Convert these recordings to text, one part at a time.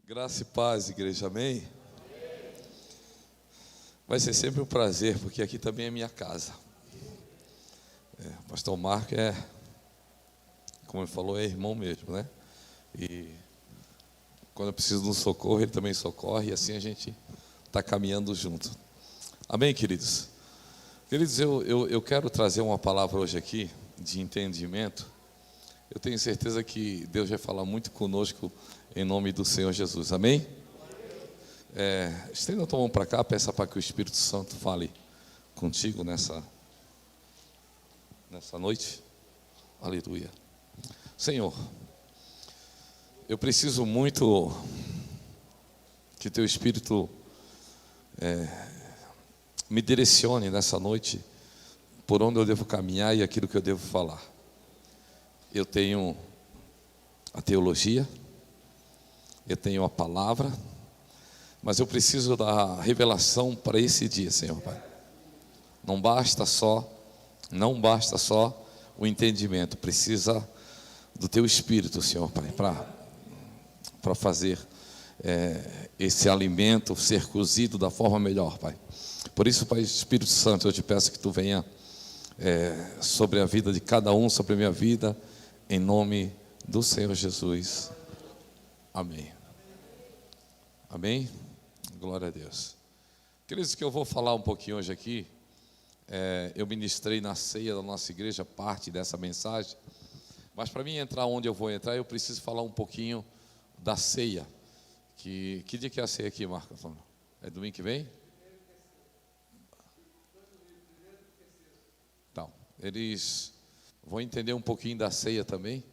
Graça e paz, igreja, amém? Vai ser sempre um prazer, porque aqui também é minha casa. O pastor Marco como ele falou, é irmão mesmo, né? E quando eu preciso de um socorro, ele também socorre, e assim a gente está caminhando junto. Amém, queridos? Queridos, eu quero trazer uma palavra hoje aqui, de entendimento. Eu tenho certeza que Deus vai falar muito conosco, em nome do Senhor Jesus, amém? Estenda a tua mão para cá, peça para que o Espírito Santo fale contigo nessa noite. Aleluia. Senhor, eu preciso muito que teu Espírito me direcione nessa noite, por onde eu devo caminhar e aquilo que eu devo falar. Eu tenho a teologia, eu tenho a palavra, mas eu preciso da revelação para esse dia, Senhor Pai. Não basta só o entendimento, precisa do Teu Espírito, Senhor Pai, para fazer esse alimento ser cozido da forma melhor, Pai. Por isso, Pai, Espírito Santo, eu te peço que Tu venha sobre a vida de cada um, sobre a minha vida, em nome do Senhor Jesus. Amém. Amém? Glória a Deus. Queridos, que eu vou falar um pouquinho hoje aqui. Eu ministrei na ceia da nossa igreja parte dessa mensagem, mas para mim entrar onde eu vou entrar, eu preciso falar um pouquinho da ceia. Que dia que é a ceia aqui, Marcos? É domingo que vem? Então, eles vão entender um pouquinho da ceia também.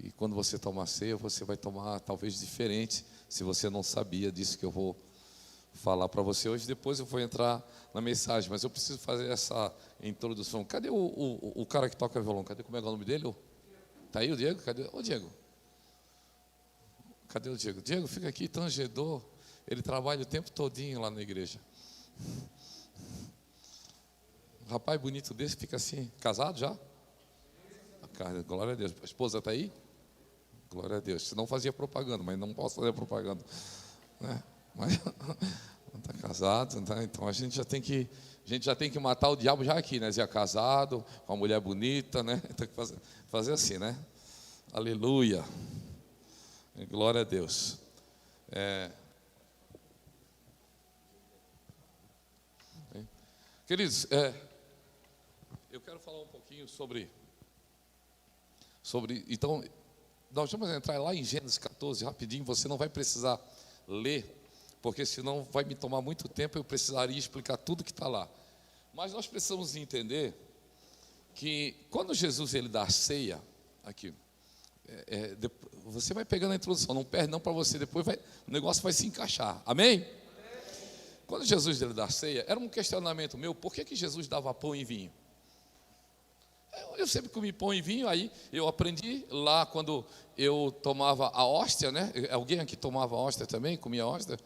E quando você tomar ceia, você vai tomar talvez diferente, se você não sabia disso que eu vou falar para você hoje. Depois eu vou entrar na mensagem, mas eu preciso fazer essa introdução. Cadê o cara que toca violão? Cadê, como é o nome dele? Está aí o Diego? Cadê? Ô Diego. Cadê o Diego? Diego, fica aqui, tangedor. Ele trabalha o tempo todinho lá na igreja. Um rapaz bonito desse fica assim, casado já? Glória a Deus. A esposa está aí? Glória a Deus. Se não fazia propaganda, mas não posso fazer propaganda, né? Mas está casado, né? Então a gente já tem que matar o diabo já aqui, né? Já casado, com uma mulher bonita, né? Tem que fazer assim, né? Aleluia. Glória a Deus. Queridos, eu quero falar um pouquinho sobre. Então, nós vamos entrar lá em Gênesis 14, rapidinho. Você não vai precisar ler, porque senão vai me tomar muito tempo. Eu precisaria explicar tudo que está lá. Mas nós precisamos entender que quando Jesus ele dá a ceia, aqui, você vai pegando a introdução, não perde não para você, depois o negócio vai se encaixar, amém? Quando Jesus ele dá a ceia, era um questionamento meu: por que Jesus dava pão e vinho? Eu sempre comi pão e vinho, aí eu aprendi lá quando eu tomava a hóstia, né? Alguém aqui tomava a hóstia também, comia a hóstia?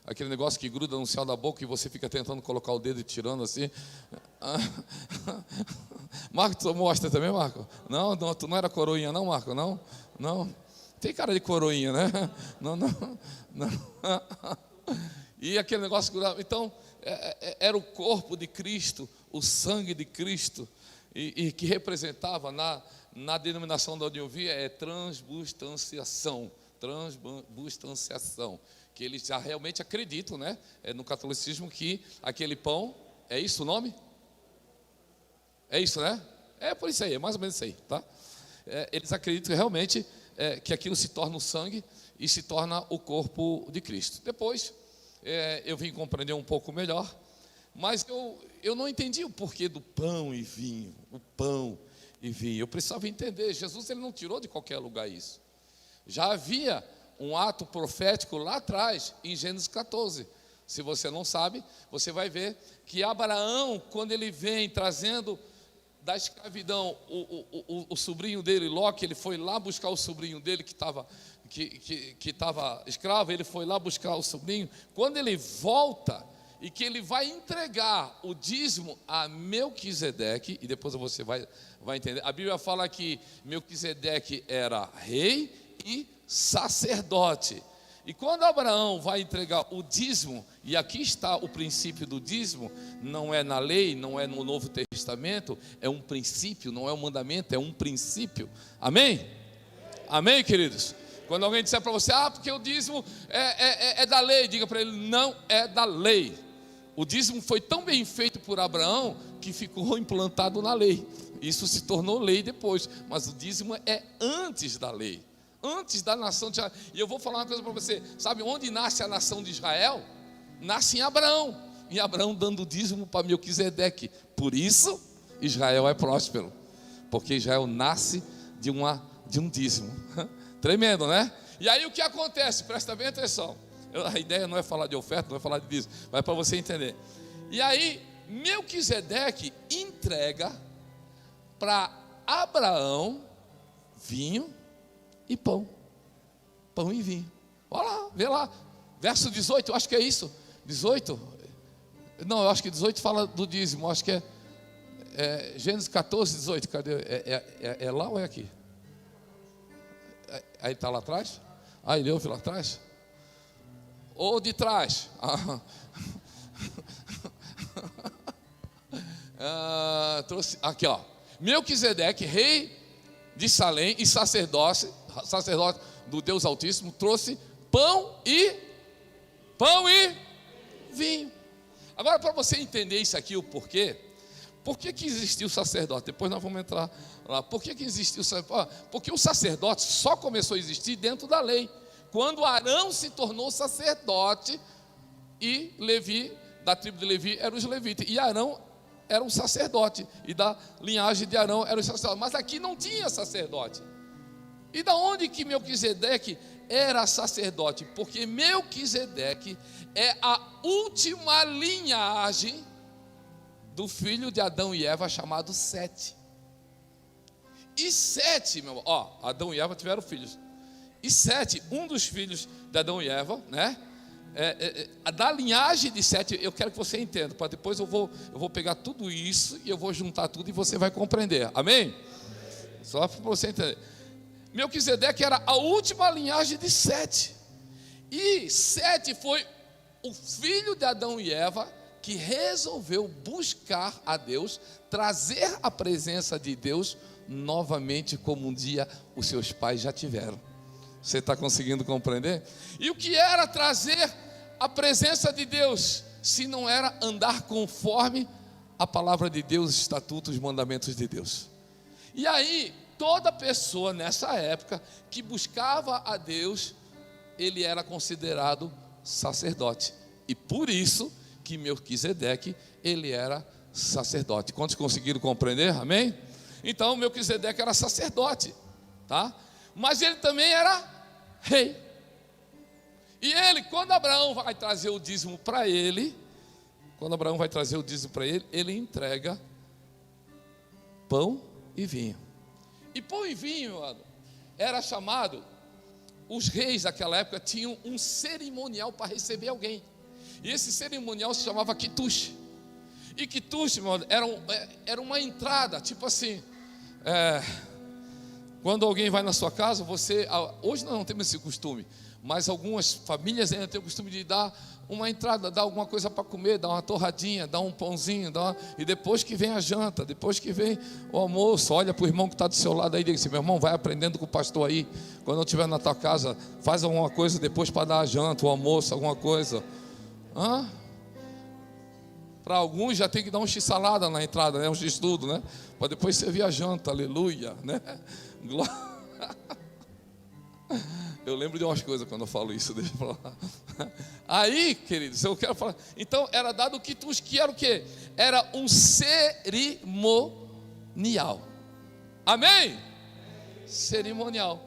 Aquele negócio que gruda no céu da boca e você fica tentando colocar o dedo e tirando assim. Marco, tu tomou hóstia também, Marco? Não, tu não era coroinha não, Marco? Não. Tem cara de coroinha, né? Não. E aquele negócio grudava. Então, era o corpo de Cristo, o sangue de Cristo. E que representava na denominação da onde eu vi transubstanciação, que eles já realmente acreditam, né? No catolicismo, que aquele pão, é isso o nome? É isso, né? É por isso aí, é mais ou menos isso aí, tá? Eles acreditam realmente que aquilo se torna o sangue e se torna o corpo de Cristo. Depois, eu vim compreender um pouco melhor. Mas eu não entendi o porquê do pão e vinho, Eu precisava entender. Jesus ele não tirou de qualquer lugar isso. Já havia um ato profético lá atrás, em Gênesis 14. Se você não sabe, você vai ver que Abraão, quando ele vem trazendo da escravidão o sobrinho dele, Ló, ele foi lá buscar o sobrinho dele que estava escravo, ele foi lá buscar o sobrinho. Quando ele volta e que ele vai entregar o dízimo a Melquisedeque, e depois você vai entender. A Bíblia fala que Melquisedeque era rei e sacerdote. E quando Abraão vai entregar o dízimo, e aqui está o princípio do dízimo, não é na lei, não é no Novo Testamento, é um princípio, não é um mandamento, é um princípio. Amém? Amém, queridos? Quando alguém disser para você, porque o dízimo é da lei, diga para ele, não é da lei. O dízimo foi tão bem feito por Abraão, que ficou implantado na lei. Isso se tornou lei depois, mas o dízimo é antes da lei, antes da nação de Israel. E eu vou falar uma coisa para você, sabe onde nasce a nação de Israel? Nasce em Abraão, e Abraão dando dízimo para Melquisedeque. Por isso Israel é próspero, porque Israel nasce de um dízimo. Tremendo, né? E aí o que acontece? Presta bem atenção. A ideia não é falar de oferta, não é falar de dízimo, mas é para você entender. E aí Melquisedeque entrega para Abraão vinho e pão. Pão e vinho. Olha lá, vê lá. Verso 18, eu acho que é isso. 18? Não, eu acho que 18 fala do dízimo. Eu acho que é Gênesis 14, 18. Cadê? É lá ou é aqui? Aí está lá atrás? Ele ouve lá atrás? Ou de trás? Trouxe aqui, ó. Melquisedeque, rei de Salém e sacerdote do Deus Altíssimo, trouxe pão e vinho. Agora, para você entender isso aqui, o porquê, por que existiu o sacerdote? Depois nós vamos entrar lá. Por que existiu o sacerdote? Porque o sacerdote só começou a existir dentro da lei, quando Arão se tornou sacerdote, e Levi, da tribo de Levi, eram os levitas, e Arão era um sacerdote, e da linhagem de Arão era o sacerdote. Mas aqui não tinha sacerdote. E da onde que Melquisedeque era sacerdote? Porque Melquisedeque é a última linhagem do filho de Adão e Eva, chamado Sete. E Sete, Adão e Eva tiveram filhos. E Sete, um dos filhos de Adão e Eva, né? Da linhagem de Sete, eu quero que você entenda, para depois eu vou pegar tudo isso e eu vou juntar tudo e você vai compreender. Amém? Só para você entender. Melquisedeque era a última linhagem de Sete. E Sete foi o filho de Adão e Eva que resolveu buscar a Deus, trazer a presença de Deus novamente, como um dia os seus pais já tiveram. Você está conseguindo compreender? E o que era trazer a presença de Deus, se não era andar conforme a palavra de Deus, os estatutos, os mandamentos de Deus? E aí, toda pessoa nessa época que buscava a Deus, ele era considerado sacerdote. E por isso que Melquisedeque, ele era sacerdote. Quantos conseguiram compreender? Amém? Então Melquisedeque era sacerdote, tá? Mas ele também era rei. E ele, quando Abraão vai trazer o dízimo para ele, ele entrega pão e vinho. E pão e vinho, meu amado, era chamado, os reis daquela época tinham um cerimonial para receber alguém. E esse cerimonial se chamava quitush. E quitush, meu amado, era uma entrada, tipo assim, quando alguém vai na sua casa, hoje nós não temos esse costume, mas algumas famílias ainda têm o costume de dar uma entrada, dar alguma coisa para comer, dar uma torradinha, dar um pãozinho, e depois que vem a janta, depois que vem o almoço, olha para o irmão que está do seu lado aí e diz assim: meu irmão, vai aprendendo com o pastor aí, quando eu estiver na tua casa, faz alguma coisa depois para dar a janta, o almoço, alguma coisa. Para alguns já tem que dar um x-salada na entrada, né? Um x-tudo, né? Para depois servir a janta, aleluia, né? Eu lembro de umas coisas quando eu falo isso, deixa eu falar. Aí, queridos, eu quero falar. Então, era dado o quitush, que era o quê? Era um cerimonial. Amém? Cerimonial.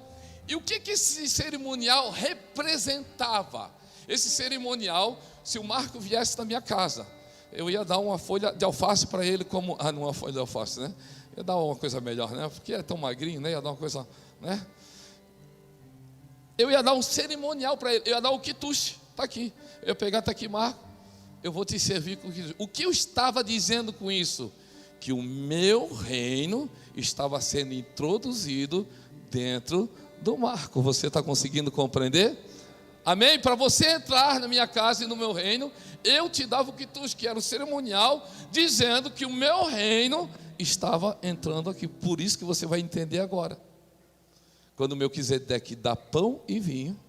E o que esse cerimonial representava? Esse cerimonial, se o Marco viesse na minha casa, eu ia dar uma folha de alface para ele, como. Não é uma folha de alface, né? Ia dar uma coisa melhor, né? Porque é tão magrinho, né? Ia dar uma coisa, né? Eu ia dar um cerimonial para ele, eu ia dar o quitush, está aqui. Eu ia pegar, está aqui, Marco, eu vou te servir com o quitush. O que eu estava dizendo com isso? Que o meu reino estava sendo introduzido dentro do Marco. Você está conseguindo compreender? Amém? Para você entrar na minha casa e no meu reino, eu te dava o quitute, que era um cerimonial, dizendo que o meu reino estava entrando aqui. Por isso que você vai entender agora. Quando o Melquisedeque dá pão e vinho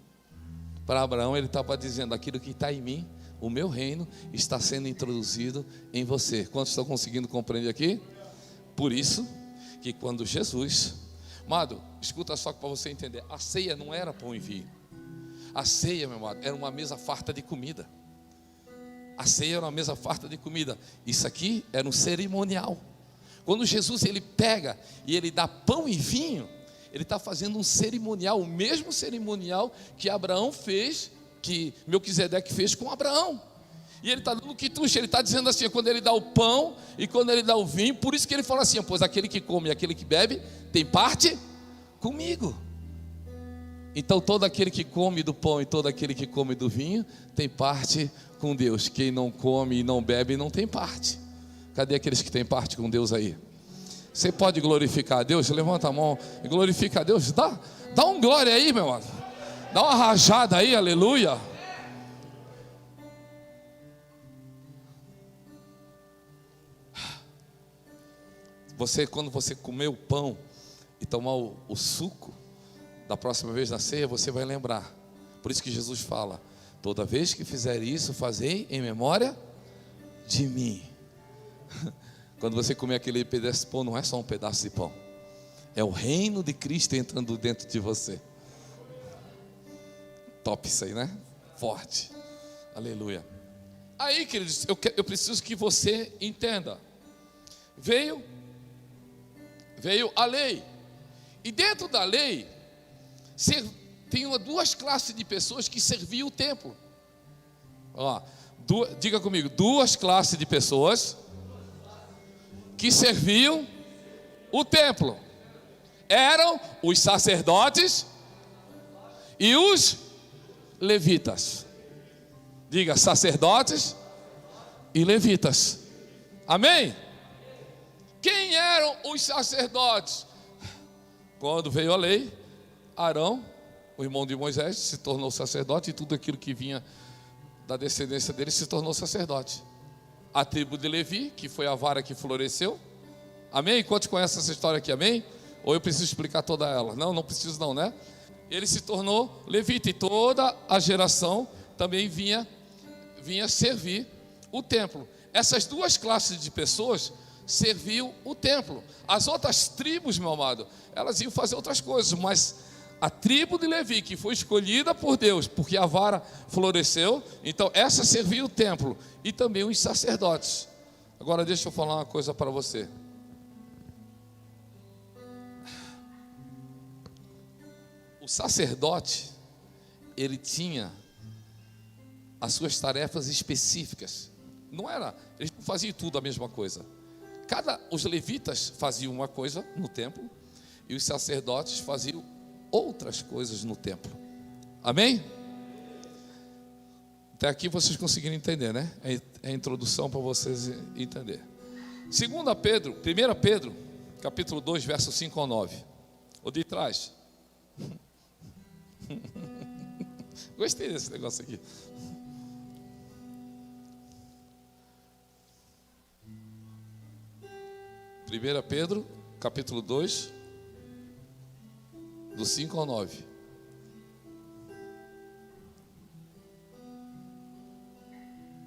para Abraão, ele estava dizendo: aquilo que está em mim, o meu reino, está sendo introduzido em você. Quantos estão conseguindo compreender aqui? Por isso que quando Jesus... Amado, escuta só para você entender. A ceia não era pão e vinho. A ceia, meu amado, era uma mesa farta de comida. A ceia era uma mesa farta de comida. Isso aqui era um cerimonial. Quando Jesus ele pega e ele dá pão e vinho, ele está fazendo um cerimonial, o mesmo cerimonial que Abraão fez, que Melquisedeque fez com Abraão. E ele está dando quitute, ele está dizendo assim, quando ele dá o pão e quando ele dá o vinho, por isso que ele fala assim: pois aquele que come e aquele que bebe tem parte comigo. Então todo aquele que come do pão e todo aquele que come do vinho tem parte com Deus. Quem não come e não bebe não tem parte. Cadê aqueles que têm parte com Deus aí? Você pode glorificar a Deus? Levanta a mão e glorifica a Deus. Dá um glória aí, meu irmão. Dá uma rajada aí, aleluia. Quando você comer o pão e tomar o suco, da próxima vez na ceia, você vai lembrar. Por isso que Jesus fala: toda vez que fizer isso, fazei em memória de mim. Quando você comer aquele pedaço de pão, não é só um pedaço de pão, é o reino de Cristo entrando dentro de você. Top isso aí, né? Forte. Aleluia. Aí, queridos, eu preciso que você entenda. Veio a lei. E dentro da lei tem duas classes de pessoas que serviam o templo. Ó, diga comigo: duas classes de pessoas que serviam o templo. Eram os sacerdotes e os levitas. Diga: sacerdotes e levitas. Amém? Quem eram os sacerdotes? Quando veio a lei, Arão, o irmão de Moisés, se tornou sacerdote, e tudo aquilo que vinha da descendência dele se tornou sacerdote. A tribo de Levi, que foi a vara que floresceu. Amém? Quantos conhecem essa história aqui? Amém? Ou eu preciso explicar toda ela? Não preciso não, né? Ele se tornou levita, e toda a geração também vinha servir o templo. Essas duas classes de pessoas serviam o templo. As outras tribos, meu amado, elas iam fazer outras coisas, mas a tribo de Levi, que foi escolhida por Deus, porque a vara floresceu, então essa servia o templo, e também os sacerdotes. Agora deixa eu falar uma coisa para você. O sacerdote, ele tinha as suas tarefas específicas. Eles não faziam tudo a mesma coisa. Os levitas faziam uma coisa no templo e os sacerdotes faziam outras coisas no templo. Amém? Até aqui vocês conseguiram entender, né? É a introdução para vocês entenderem. 1 Pedro, capítulo 2, verso 5 ao 9. O de trás. Gostei desse negócio aqui. 1 Pedro, capítulo 2, do 5 ao 9.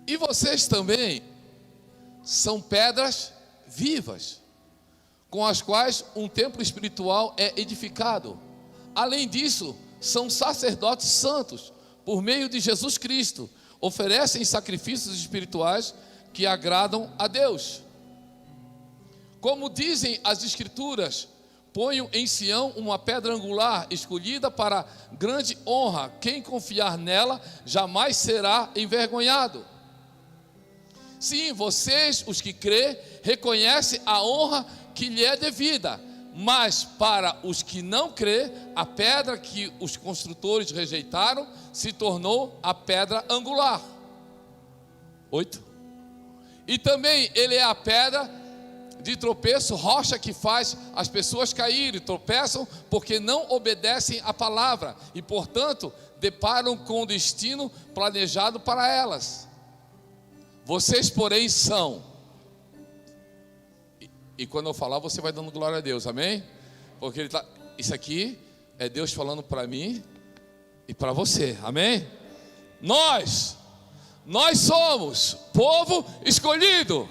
E vocês também são pedras vivas, com as quais um templo espiritual é edificado. Além disso, são sacerdotes santos, por meio de Jesus Cristo, oferecem sacrifícios espirituais que agradam a Deus. Como dizem as Escrituras: ponho em Sião uma pedra angular, escolhida para grande honra. Quem confiar nela jamais será envergonhado. Sim, vocês, os que crê, reconhecem a honra que lhe é devida. Mas para os que não crê, a pedra que os construtores rejeitaram se tornou a pedra angular. 8. E também ele é a pedra de tropeço, rocha que faz as pessoas caírem. Tropeçam porque não obedecem à palavra e, portanto, deparam com o destino planejado para elas. Vocês, porém, são. E quando eu falar, você vai dando glória a Deus, amém? Porque isso aqui é Deus falando para mim e para você, amém? Nós somos povo escolhido,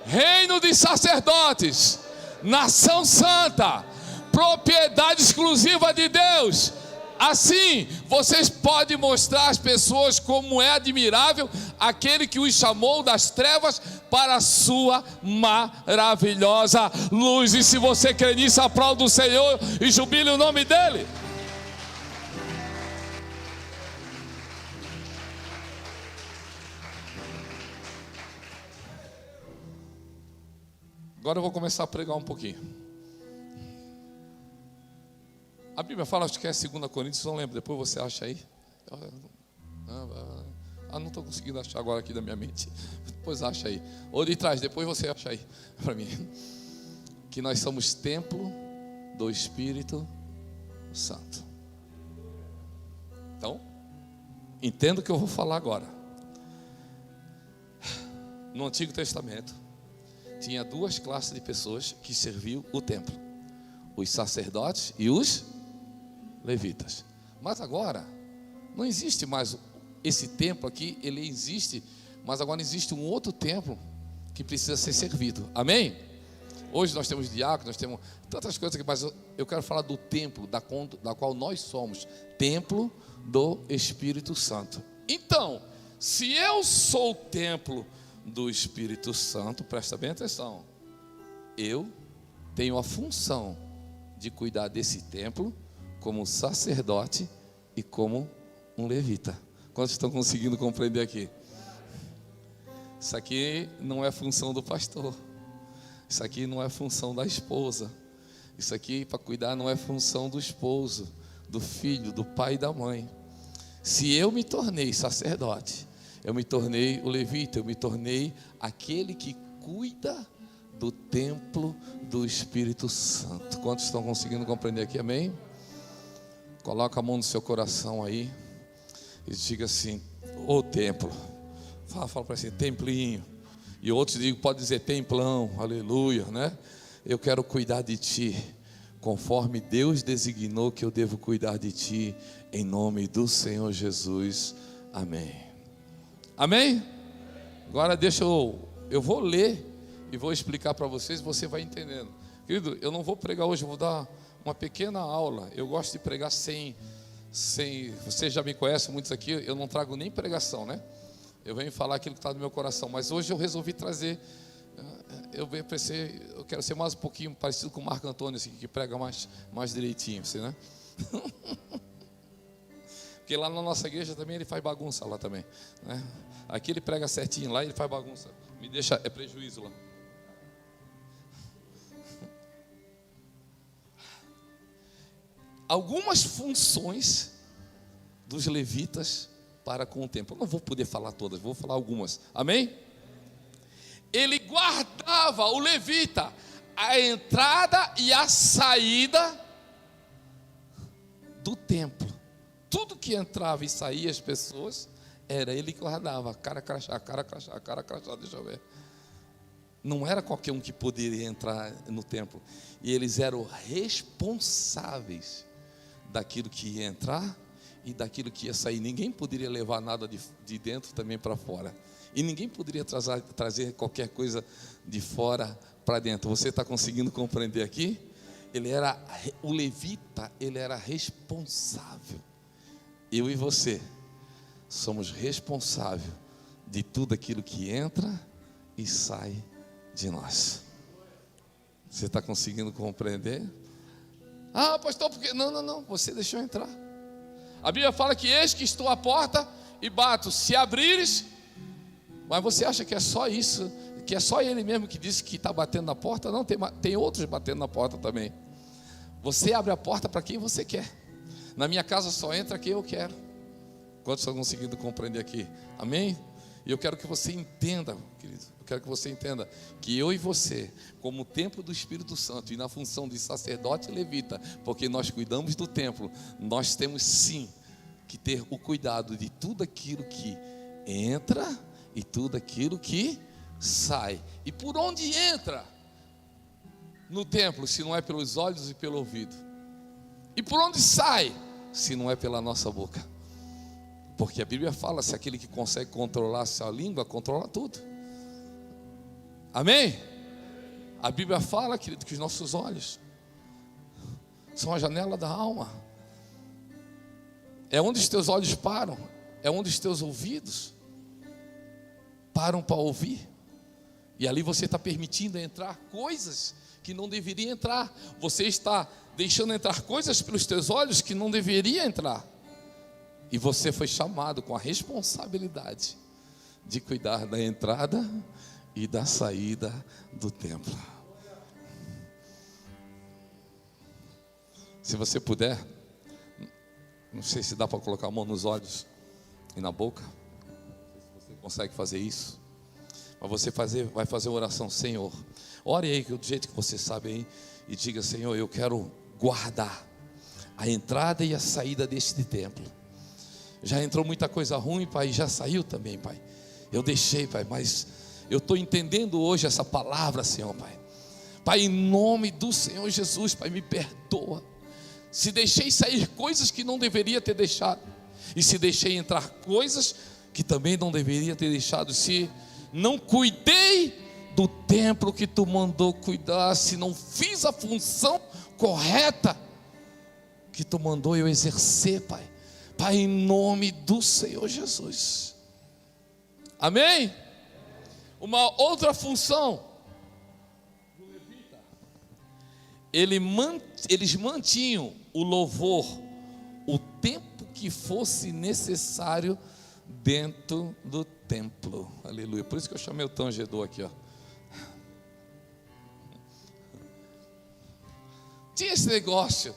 reino de sacerdotes, nação santa, propriedade exclusiva de Deus. Assim, vocês podem mostrar às pessoas como é admirável aquele que os chamou das trevas para a sua maravilhosa luz. E se você crê nisso, aplauda o Senhor e jubile o nome dEle. Agora eu vou começar a pregar um pouquinho. A Bíblia fala, acho que é 2 Coríntios, não lembro, depois você acha aí. Não estou conseguindo achar agora aqui da minha mente. Depois acha aí. Ou de trás, depois você acha aí para mim. Que nós somos templo do Espírito Santo. Então, entenda o que eu vou falar agora. No Antigo Testamento, tinha duas classes de pessoas que serviam o templo: os sacerdotes e os levitas. Mas agora não existe mais esse templo aqui, ele existe, mas agora existe um outro templo que precisa ser servido, amém? Hoje nós temos diáconos, nós temos tantas coisas aqui, mas eu quero falar do templo, da qual nós somos, templo do Espírito Santo. Então, se eu sou o templo do Espírito Santo, presta bem atenção, eu tenho a função de cuidar desse templo como sacerdote e como um levita. Quantos estão conseguindo compreender aqui? Isso aqui não é função do pastor, isso aqui não é função da esposa, isso aqui para cuidar não é função do esposo, do filho, do pai e da mãe. Se eu me tornei sacerdote, eu me tornei o levita, eu me tornei aquele que cuida do templo do Espírito Santo. Quantos estão conseguindo compreender aqui, amém? Coloca a mão no seu coração aí e diga assim: ô templo. Fala para assim, templinho. E outros digam, pode dizer templão, aleluia, né? Eu quero cuidar de ti, conforme Deus designou que eu devo cuidar de ti, em nome do Senhor Jesus, amém. Amém? Agora deixa eu vou ler e vou explicar para vocês, você vai entendendo. Querido, eu não vou pregar hoje, eu vou dar uma pequena aula. Eu gosto de pregar sem vocês já me conhecem, muitos aqui, eu não trago nem pregação, né? Eu venho falar aquilo que está no meu coração, mas hoje eu resolvi trazer, eu quero ser mais um pouquinho parecido com o Marco Antônio, assim, que prega mais direitinho, assim, né? Porque lá na nossa igreja também ele faz bagunça lá também, né? Aqui ele prega certinho, lá ele faz bagunça, me deixa, é prejuízo lá. Algumas funções dos levitas para com o templo. Eu não vou poder falar todas, vou falar algumas. Amém? Ele guardava, o levita, a entrada e a saída do templo. Tudo que entrava e saía as pessoas, era ele que guardava. Cara crachá, deixa eu ver. Não era qualquer um que poderia entrar no templo. E eles eram responsáveis daquilo que ia entrar e daquilo que ia sair. Ninguém poderia levar nada de dentro também para fora. E ninguém poderia trazer qualquer coisa de fora para dentro. Você está conseguindo compreender aqui? O levita, ele era responsável. Eu e você somos responsáveis de tudo aquilo que entra e sai de nós. Você está conseguindo compreender? Ah, pastor, porque... Não, você deixou entrar. A Bíblia fala que eis que estou à porta e bato, se abrires. Mas você acha que é só isso? Que é só ele mesmo que disse que está batendo na porta? Não, tem outros batendo na porta também. Você abre a porta para quem você quer. Na minha casa só entra quem eu quero. Quantos estão conseguindo compreender aqui? Amém? E eu quero que você entenda, querido, eu quero que você entenda que eu e você, como templo do Espírito Santo e na função de sacerdote e levita, porque nós cuidamos do templo, nós temos sim que ter o cuidado de tudo aquilo que entra e tudo aquilo que sai. E por onde entra no templo, se não é pelos olhos e pelo ouvido? E por onde sai, se não é pela nossa boca? Porque a Bíblia fala, se aquele que consegue controlar a sua língua, controla tudo. Amém? A Bíblia fala, querido, que os nossos olhos são a janela da alma. É onde os teus olhos param, é onde os teus ouvidos param para ouvir. E ali você está permitindo entrar coisas que não deveriam entrar. Você está deixando entrar coisas pelos teus olhos que não deveriam entrar. E você foi chamado com a responsabilidade de cuidar da entrada e da saída do templo. Se você puder, não sei se dá para colocar a mão nos olhos e na boca, não sei se você consegue fazer isso, mas você vai fazer uma oração. Senhor, ore aí do jeito que você sabe aí, e diga: Senhor, eu quero guardar a entrada e a saída deste templo. Já entrou muita coisa ruim, Pai, já saiu também, Pai. Eu deixei, Pai, mas eu estou entendendo hoje essa palavra, Senhor, Pai. Pai, em nome do Senhor Jesus, Pai, me perdoa se deixei sair coisas que não deveria ter deixado, e se deixei entrar coisas que também não deveria ter deixado, se não cuidei do templo que tu mandou cuidar, se não fiz a função correta que tu mandou eu exercer, Pai. Pai, em nome do Senhor Jesus. Amém? Uma outra função do levita, eles mantinham o louvor o tempo que fosse necessário dentro do templo. Aleluia. Por isso que eu chamei o tangedor aqui, ó. Tinha esse negócio: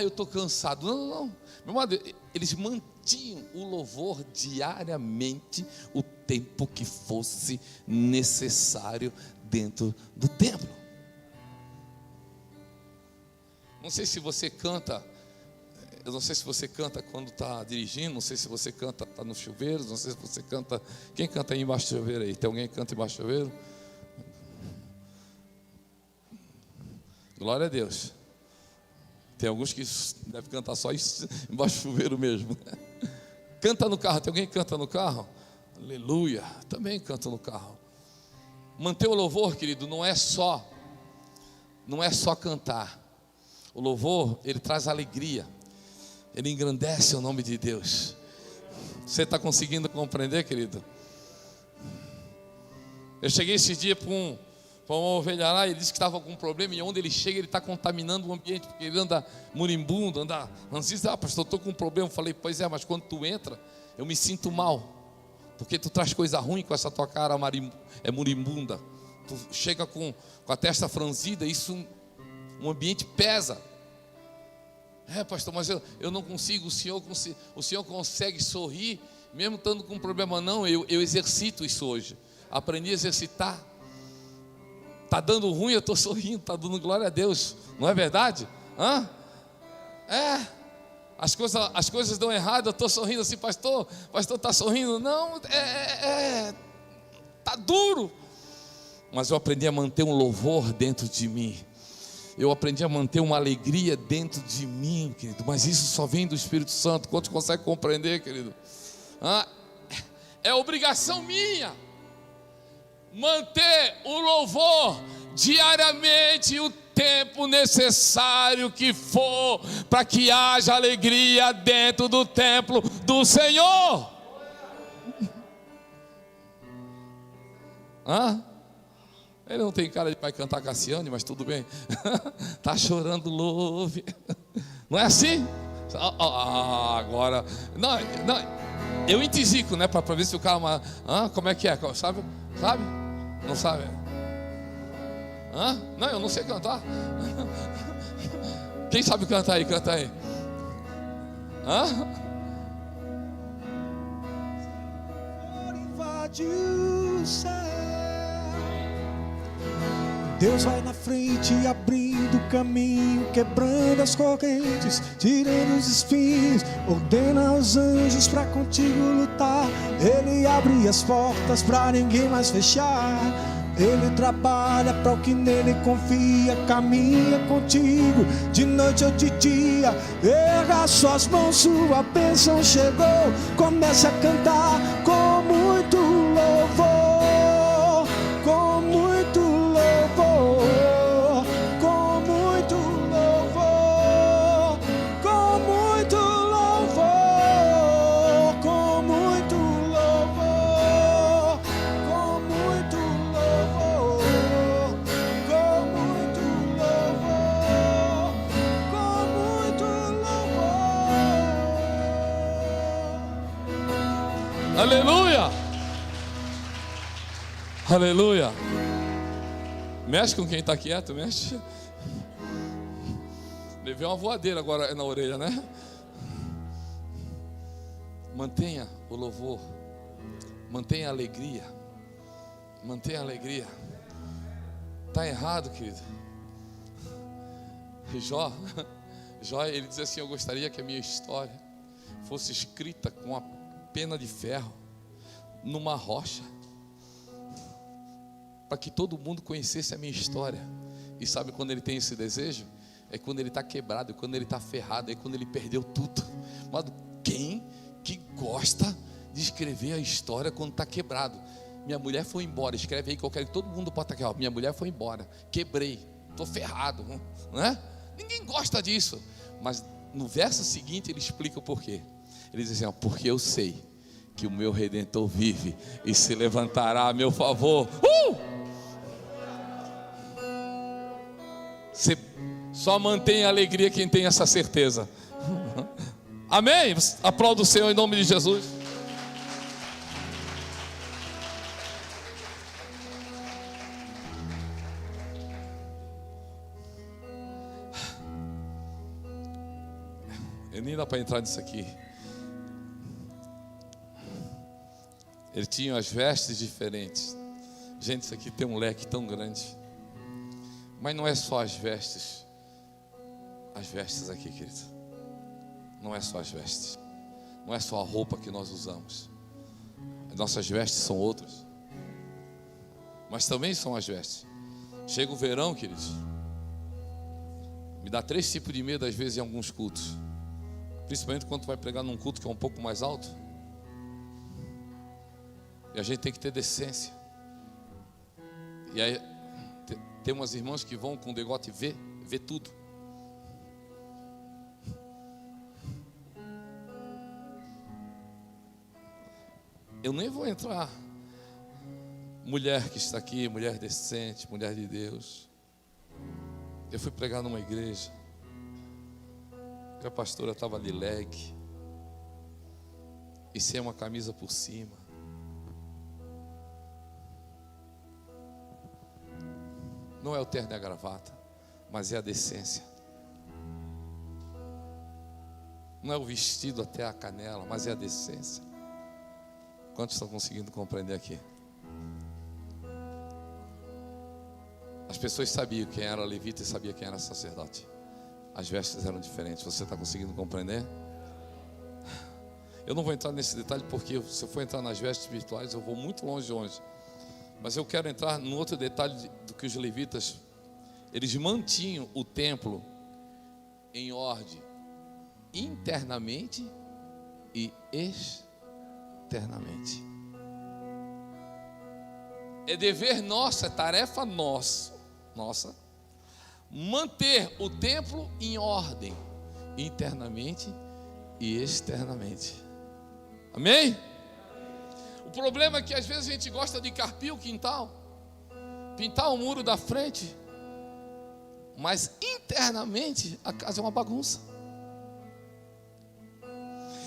eu estou cansado. Não. Meu amado, eles mantinham o louvor diariamente o tempo que fosse necessário dentro do templo. Não sei se você canta, eu não sei se você canta quando está dirigindo, não sei se você canta, está no chuveiro, não sei se você canta. Quem canta aí embaixo do chuveiro aí? Tem alguém que canta embaixo do chuveiro? Glória a Deus. Tem alguns que devem cantar só embaixo do chuveiro mesmo. Canta no carro, tem alguém que canta no carro? Aleluia, também canta no carro. Manter o louvor, querido, não é só cantar. O louvor, ele traz alegria, ele engrandece o nome de Deus. Você está conseguindo compreender, querido? Eu cheguei esse dia para uma ovelha lá, ele disse que estava com um problema, e onde ele chega, ele está contaminando o ambiente, porque ele anda moribundo, anda ansioso. Pastor, estou com um problema. Eu falei: pois é, mas quando tu entra, eu me sinto mal, porque tu traz coisa ruim com essa tua cara moribunda. Tu chega com a testa franzida, isso, um ambiente pesa. Pastor, mas eu não consigo. O senhor consegue sorrir mesmo estando com um problema? Não, eu exercito isso hoje. Aprendi a exercitar. Está dando ruim, eu estou sorrindo, está dando glória a Deus. Não é verdade? As coisas dão errado, eu estou sorrindo assim: pastor está sorrindo? Não, está duro. Mas eu aprendi a manter um louvor dentro de mim. Eu aprendi a manter uma alegria dentro de mim, querido. Mas isso só vem do Espírito Santo. Quantos conseguem compreender, querido? É obrigação minha manter o louvor diariamente, o tempo necessário que for, para que haja alegria dentro do templo do Senhor. Ele não tem cara de vai cantar Cassiane, mas tudo bem. Tá chorando, louve. Não é assim? Agora, não, eu intisico, né, para ver se o cara, como é que é, sabe? Não sabe? Não, eu não sei cantar. Quem sabe cantar aí? Canta aí. Invade o céu. Deus vai na frente, abrindo o caminho, quebrando as correntes, tirando os espinhos, ordena aos anjos pra contigo lutar. Ele abre as portas pra ninguém mais fechar. Ele trabalha para o que nele confia, caminha contigo de noite ou de dia. Erga suas mãos, sua bênção chegou. Comece a cantar com muito louvor, com muito louvor, com muito louvor, com muito louvor, com muito louvor, com muito louvor, com muito louvor, com muito louvor. Aleluia! Aleluia! Mexe com quem está quieto, mexe. Levei uma voadeira agora na orelha, né? Mantenha o louvor, mantenha a alegria, mantenha a alegria. Está errado, querido. Jó, ele diz assim: eu gostaria que a minha história fosse escrita com a pena de ferro numa rocha, para que todo mundo conhecesse a minha história. E sabe quando ele tem esse desejo? É quando ele está quebrado, é quando ele está ferrado, é quando ele perdeu tudo. Mas quem que gosta de escrever a história quando está quebrado? Minha mulher foi embora, escreve aí que eu quero que todo mundo bota aqui, ó, minha mulher foi embora, quebrei, estou ferrado, né? Ninguém gosta disso. Mas no verso seguinte ele explica o porquê. Ele diz assim, ó, porque eu sei que o meu Redentor vive e se levantará a meu favor. Você só mantém a alegria quem tem essa certeza. Amém? Aplauda o Senhor em nome de Jesus. Eu nem dá para entrar nisso aqui. Ele tinha as vestes diferentes. Gente, isso aqui tem um leque tão grande. Mas não é só as vestes. As vestes aqui, querido. Não é só as vestes. Não é só a roupa que nós usamos. As nossas vestes são outras. Mas também são as vestes. Chega o verão, queridos. Me dá 3 tipos de medo às vezes em alguns cultos. Principalmente quando tu vai pregar num culto que é um pouco mais alto. E a gente tem que ter decência. E aí tem umas irmãs que vão com o degote e vê tudo. Eu nem vou entrar. Mulher que está aqui, mulher decente, mulher de Deus. Eu fui pregar numa igreja que a pastora estava de leg e sem uma camisa por cima. Não é o terno e a gravata, mas é a decência. Não é o vestido até a canela, mas é a decência. Quantos estão conseguindo compreender aqui? As pessoas sabiam quem era levita e sabiam quem era sacerdote. As vestes eram diferentes. Você está conseguindo compreender? Eu não vou entrar nesse detalhe porque se eu for entrar nas vestes espirituais eu vou muito longe de onde. Mas eu quero entrar num outro detalhe do que os levitas, eles mantinham o templo em ordem internamente e externamente. É dever nosso, é tarefa nossa, manter o templo em ordem internamente e externamente. Amém? O problema é que às vezes a gente gosta de carpir o quintal, pintar o muro da frente, mas internamente a casa é uma bagunça.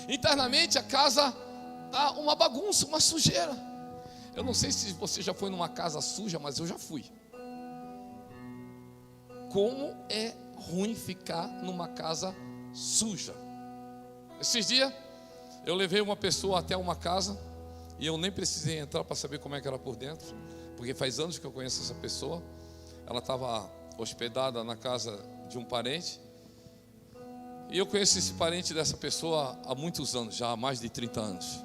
Internamente a casa está uma bagunça, uma sujeira. Eu não sei se você já foi numa casa suja, mas eu já fui. Como é ruim ficar numa casa suja. Esses dias eu levei uma pessoa até uma casa e eu nem precisei entrar para saber como é que era por dentro, porque faz anos que eu conheço essa pessoa. ela estava hospedada na casa de um parente. E eu conheço esse parente dessa pessoa há muitos anos, já há mais de 30 anos.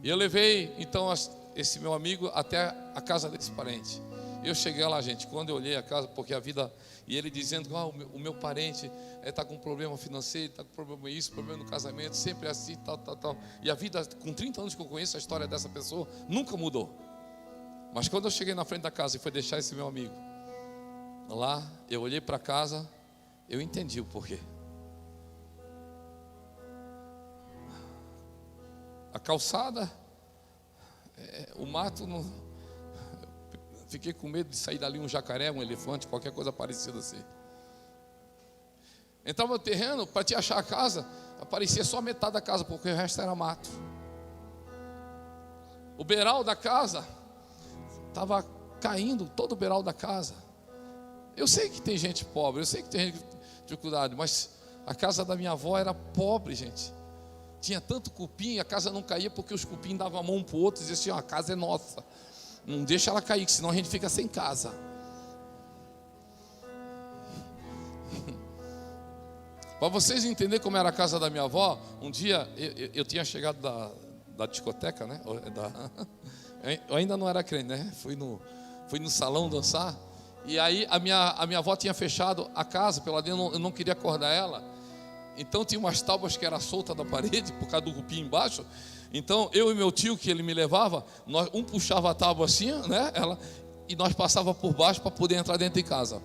E eu levei então esse meu amigo até a casa desse parente. Eu cheguei lá, gente, quando eu olhei a casa, porque a vida... E ele dizendo que o meu parente está com problema financeiro, está com problema isso, problema no casamento, sempre assim, tal. E a vida, com 30 anos que eu conheço a história dessa pessoa, nunca mudou. Mas quando eu cheguei na frente da casa e fui deixar esse meu amigo lá, eu olhei para a casa, eu entendi o porquê. A calçada, o mato, fiquei com medo de sair dali um jacaré, um elefante, qualquer coisa parecida assim. Entrava no terreno, para te achar a casa, aparecia só metade da casa, porque o resto era mato. O beiral da casa estava caindo, todo o beiral da casa. Eu sei que tem gente pobre, eu sei que tem gente com dificuldade, mas a casa da minha avó era pobre, gente. Tinha tanto cupim, a casa não caía porque os cupim davam a mão um para o outro e diziam assim: a casa é nossa, não deixa ela cair, senão a gente fica sem casa. Para vocês entenderem como era a casa da minha avó, um dia eu tinha chegado da discoteca, né? Eu ainda não era crente, né? Fui no salão dançar, e aí a minha avó tinha fechado a casa pela dentro, eu não queria acordar ela. Então tinha umas tábuas que era solta da parede, por causa do cupim embaixo. Então eu e meu tio, que ele me levava, um puxava a tábua assim, né? E nós passava por baixo para poder entrar dentro de casa.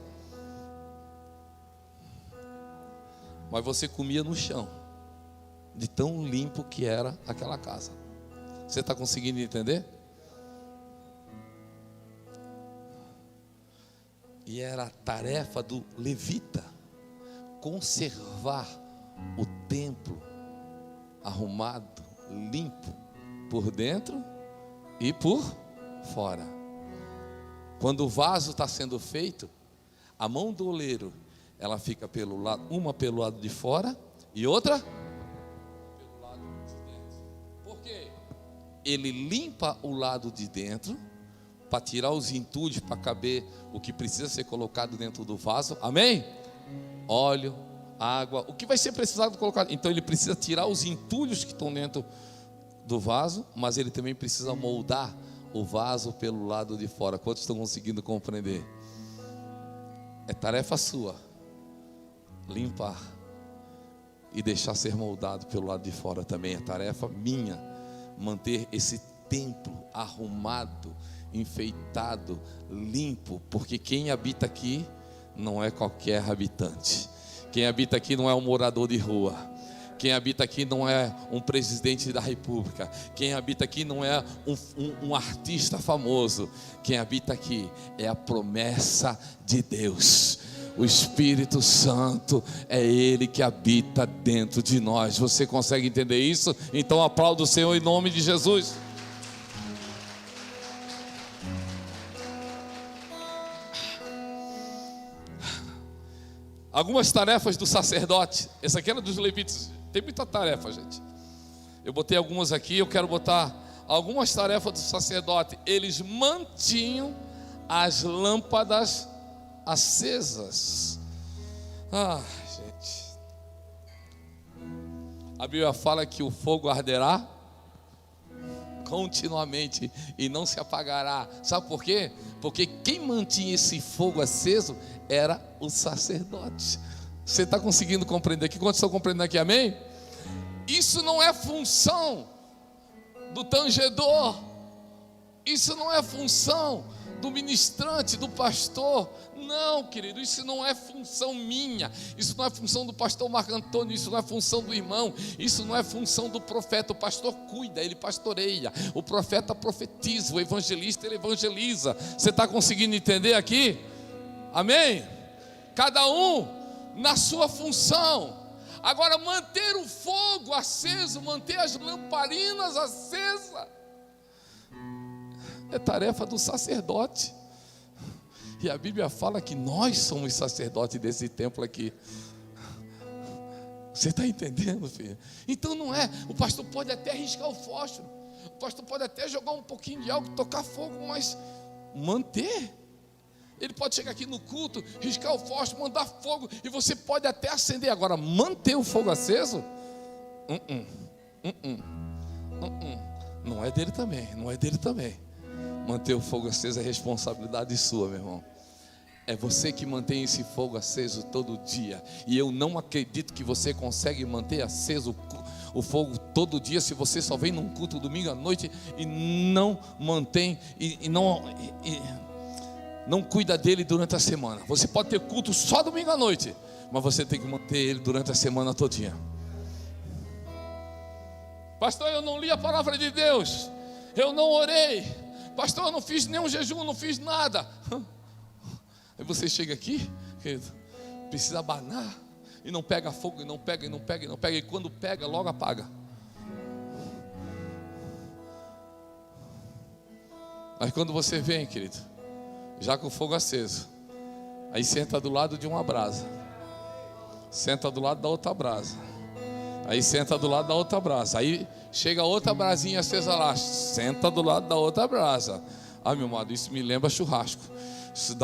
Mas você comia no chão, de tão limpo que era aquela casa. Você está conseguindo entender? E era a tarefa do levita conservar o templo arrumado, limpo, por dentro e por fora. Quando o vaso está sendo feito, a mão do oleiro, ela fica pelo lado, uma pelo lado de fora e outra pelo lado de dentro. Por quê? Ele limpa o lado de dentro para tirar os entulhos, para caber o que precisa ser colocado dentro do vaso. Amém? Óleo, água, o que vai ser precisado colocar. Então ele precisa tirar os entulhos que estão dentro do vaso, mas ele também precisa moldar o vaso pelo lado de fora. Quantos estão conseguindo compreender? É tarefa sua limpar e deixar ser moldado pelo lado de fora também. É tarefa minha manter esse templo arrumado, enfeitado, limpo, porque quem habita aqui não é qualquer habitante. Quem habita aqui não é um morador de rua. Quem habita aqui não é um presidente da república. Quem habita aqui não é um artista famoso. Quem habita aqui é a promessa de Deus. O Espírito Santo é Ele que habita dentro de nós. Você consegue entender isso? Então aplauda o Senhor em nome de Jesus. Algumas tarefas do sacerdote. Essa aqui era dos levitas. Tem muita tarefa, gente. Eu botei algumas aqui, eu quero botar algumas tarefas do sacerdote. Eles mantinham as lâmpadas acesas. Gente. A Bíblia fala que o fogo arderá continuamente e não se apagará. Sabe por quê? Porque quem mantinha esse fogo aceso era o sacerdote. Você está conseguindo compreender aqui? Quantos estão compreendendo aqui? Amém? Isso não é função do tangedor. Isso não é função do ministrante, do pastor. Não, querido, isso não é função minha. Isso não é função do pastor Marco Antônio. Isso não é função do irmão. Isso não é função do profeta. O pastor cuida, ele pastoreia. O profeta profetiza. O evangelista, ele evangeliza. Você está conseguindo entender aqui? Amém? Cada um na sua função. Agora, manter o fogo aceso, manter as lamparinas acesas, é tarefa do sacerdote. E a Bíblia fala que nós somos sacerdotes desse templo aqui. Você está entendendo, filho? Então não é, o pastor pode até riscar o fósforo, o pastor pode até jogar um pouquinho de álcool, tocar fogo, mas manter Ele pode chegar aqui no culto, riscar o fósforo, mandar fogo, e você pode até acender. Agora, manter o fogo aceso? Não é dele também, não é dele também. Manter o fogo aceso é responsabilidade sua, meu irmão. É você que mantém esse fogo aceso todo dia. E eu não acredito que você consegue manter aceso o fogo todo dia se você só vem num culto domingo à noite e não mantém e não cuida dele durante a semana. Você pode ter culto só domingo à noite, mas você tem que manter ele durante a semana todinha. Pastor, eu não li a palavra de Deus, eu não orei, pastor, eu não fiz nenhum jejum, não fiz nada. Aí você chega aqui, querido, precisa abanar, e não pega fogo, e não pega, e quando pega, logo apaga. Aí quando você vem, querido, já com o fogo aceso, aí senta do lado de uma brasa, senta do lado da outra brasa, aí senta do lado da outra brasa, aí chega outra brasinha acesa lá, senta do lado da outra brasa. Ah, meu amado, isso me lembra churrasco. Isso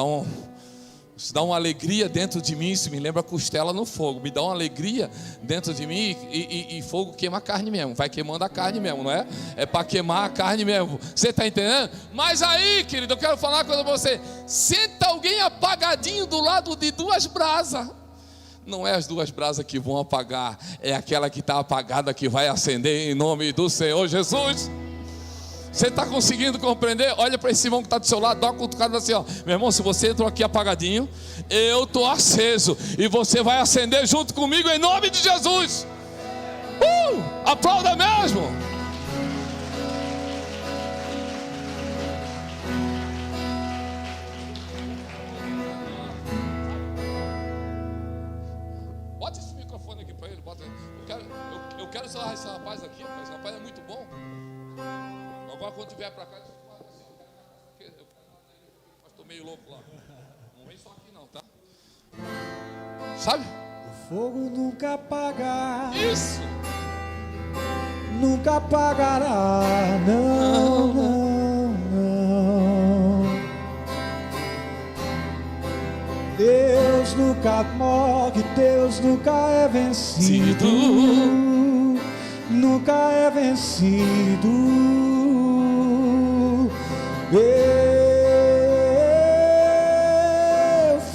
dá uma alegria dentro de mim. Isso me lembra costela no fogo. Me dá uma alegria dentro de mim. E fogo queima a carne mesmo. Vai queimando a carne mesmo, não é? É para queimar a carne mesmo. Você está entendendo? Mas aí, querido, eu quero falar uma coisa para você. Senta alguém apagadinho do lado de duas brasas. Não é as duas brasas que vão apagar, é aquela que está apagada que vai acender em nome do Senhor Jesus. Você está conseguindo compreender? Olha para esse irmão que está do seu lado, dá uma cutucada assim, ó. Meu irmão, se você entrou aqui apagadinho, eu estou aceso, e você vai acender junto comigo em nome de Jesus. Aplauda mesmo. Bota esse microfone aqui para ele, eu quero esse rapaz aqui, rapaz. Esse rapaz é muito bom. Agora quando vier para cá, eu estou meio louco lá. Não vem só aqui não, tá? Sabe? O fogo nunca apaga. Isso! Nunca apagará. Não, não, não. Deus nunca morre, Deus nunca é vencido. Nunca é vencido. O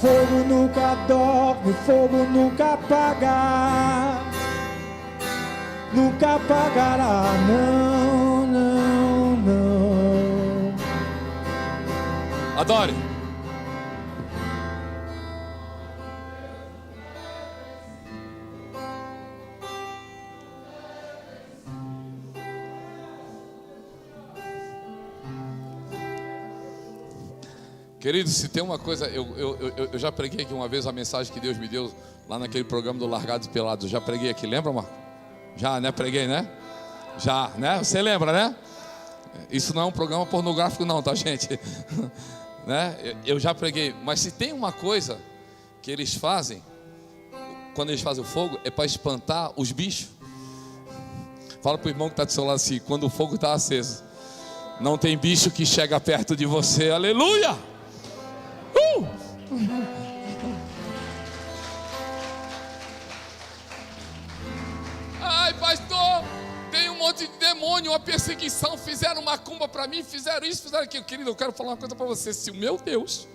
fogo nunca dorme, o fogo nunca apaga, nunca apagará, não, não, não. Adore. Querido, se tem uma coisa, eu já preguei aqui uma vez a mensagem que Deus me deu lá naquele programa do Largados e Pelados. Já preguei aqui, lembra, Marco? Já, né? Preguei, né? Já, né? Você lembra, né? Isso não é um programa pornográfico não, tá, gente? Né? Eu já preguei. Mas se tem uma coisa que eles fazem, quando eles fazem o fogo, é para espantar os bichos. Fala para o irmão que está do seu lado assim, quando o fogo está aceso, não tem bicho que chega perto de você. Aleluia! Ai, pastor, tem um monte de demônio, uma perseguição, fizeram macumba para mim, fizeram isso, fizeram aquilo. Querido, eu quero falar uma coisa para você. Se o meu Deus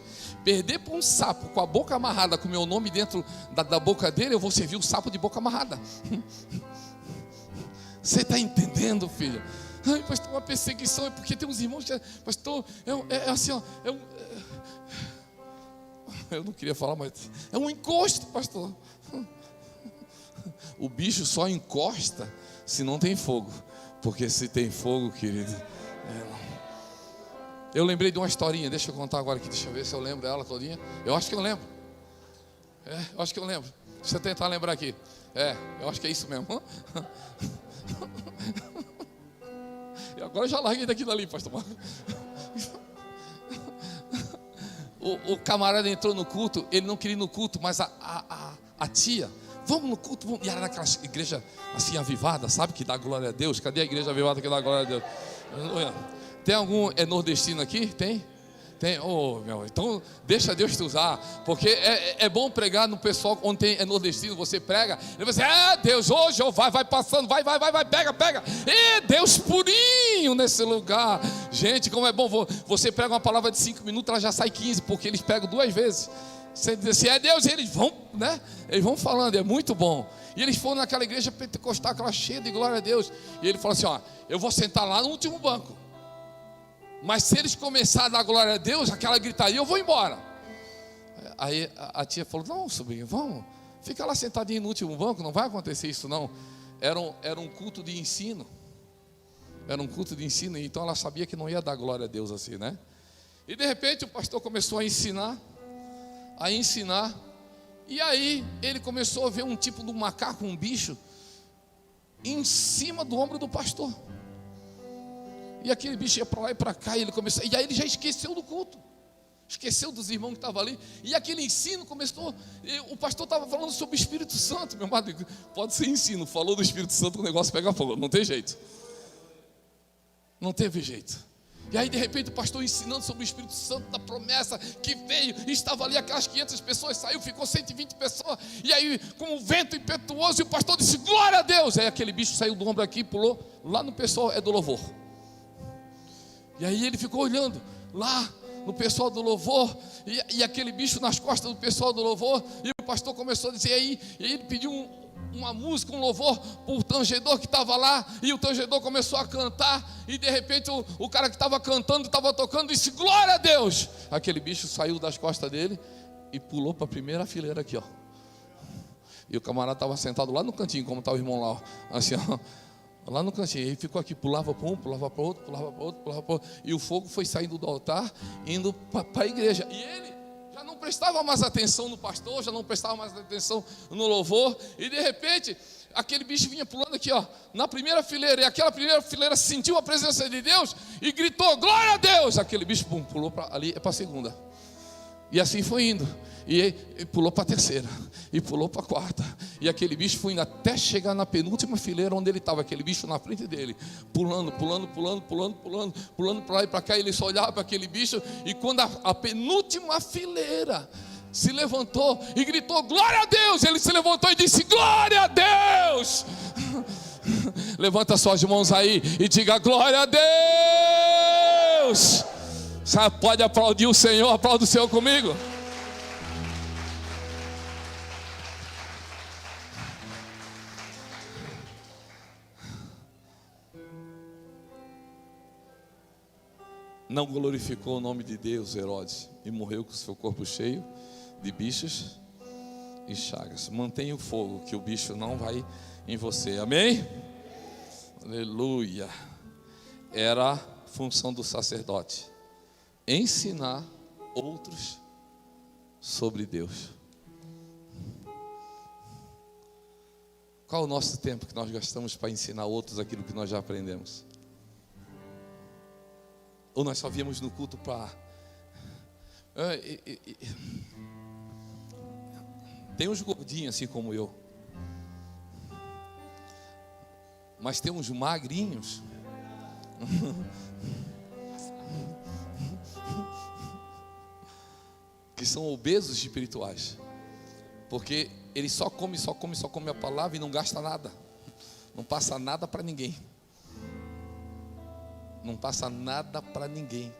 perder para um sapo com a boca amarrada, com o meu nome dentro da boca dele, eu vou servir o sapo de boca amarrada. Você está entendendo, filho? Ai, pastor, uma perseguição, é porque tem uns irmãos que, pastor, é assim, ó, eu não queria falar, mas é um encosto, pastor. O bicho só encosta se não tem fogo, porque se tem fogo, querido, eu lembrei de uma historinha, deixa eu contar agora aqui, deixa eu ver se eu lembro dela todinha. Eu acho que eu lembro. Eu acho que eu lembro. Deixa eu tentar lembrar aqui. Eu acho que é isso mesmo. E agora eu já larguei daqui dali, pastor Marcos. O camarada entrou no culto, ele não queria ir no culto, mas a tia, vamos no culto, vamos. E era naquela igreja assim avivada, sabe, que dá glória a Deus. Cadê a igreja avivada que dá glória a Deus? Tem algum nordestino aqui? Tem Então deixa Deus te usar, porque é bom pregar no pessoal onde é nordestino. Você prega, ele vai dizer, Deus, hoje vai passando, vai, pega, Deus purinho nesse lugar. Gente, como é bom, você prega uma palavra de 5 minutos, ela já sai 15, porque eles pegam 2 vezes. Você diz assim, é Deus, e eles vão, né? Eles vão falando, é muito bom. E eles foram naquela igreja pentecostal, aquela cheia de glória a Deus. E ele falou assim, eu vou sentar lá no último banco, mas se eles começarem a dar glória a Deus, aquela gritaria, eu vou embora. Aí a tia falou, não, sobrinho, vamos, fica lá sentadinho no último banco, não vai acontecer isso não. Era um culto de ensino. Era um culto de ensino, então ela sabia que não ia dar glória a Deus assim, né? E de repente o pastor começou a ensinar, e aí ele começou a ver um tipo de macaco, um bicho, em cima do ombro do pastor. E aquele bicho ia para lá e para cá, e aí ele já esqueceu do culto, esqueceu dos irmãos que estavam ali, e aquele ensino começou. O pastor estava falando sobre o Espírito Santo, meu amado, pode ser ensino, falou do Espírito Santo, o negócio pega fogo, não tem jeito, não teve jeito. E aí de repente o pastor ensinando sobre o Espírito Santo, da promessa que veio, e estava ali aquelas 500 pessoas, saiu, ficou 120 pessoas, e aí com um vento impetuoso, e o pastor disse, glória a Deus. Aí aquele bicho saiu do ombro aqui, pulou lá no pessoal do louvor. E aí ele ficou olhando lá no pessoal do louvor, e aquele bicho nas costas do pessoal do louvor, e o pastor começou a dizer, e aí ele pediu uma música, um louvor para o tangedor que estava lá, e o tangedor começou a cantar, e de repente o cara que estava cantando, estava tocando, disse, glória a Deus. Aquele bicho saiu das costas dele e pulou para a primeira fileira aqui, e o camarada estava sentado lá no cantinho, como está o irmão lá, assim, lá no cantinho, ele ficou aqui, pulava para um, pulava para outro, pulava para outro, pulava para outro, e o fogo foi saindo do altar, indo para a igreja, e ele já não prestava mais atenção no pastor, já não prestava mais atenção no louvor, e de repente, aquele bicho vinha pulando aqui, na primeira fileira, e aquela primeira fileira sentiu a presença de Deus, e gritou, glória a Deus. Aquele bicho, pulou para ali, para a segunda, e assim foi indo, e pulou para a terceira, e pulou para a quarta, e aquele bicho foi indo até chegar na penúltima fileira, onde ele estava, aquele bicho na frente dele, pulando para lá e para cá, e ele só olhava para aquele bicho, e quando a penúltima fileira se levantou e gritou, glória a Deus, ele se levantou e disse, glória a Deus. Levanta suas mãos aí e diga, glória a Deus. Sabe, pode aplaudir o Senhor, aplaude o Senhor comigo. Não glorificou o nome de Deus, Herodes, e morreu com seu corpo cheio de bichos e chagas. Mantenha o fogo, que o bicho não vai em você, amém? Aleluia. Era a função do sacerdote, ensinar outros sobre Deus. Qual é o nosso tempo que nós gastamos para ensinar outros aquilo que nós já aprendemos? Ou nós só viemos no culto para... Tem uns gordinhos assim como eu, mas tem uns magrinhos que são obesos espirituais, porque ele só come a palavra e não gasta nada, não passa nada para ninguém. Não passa nada para ninguém,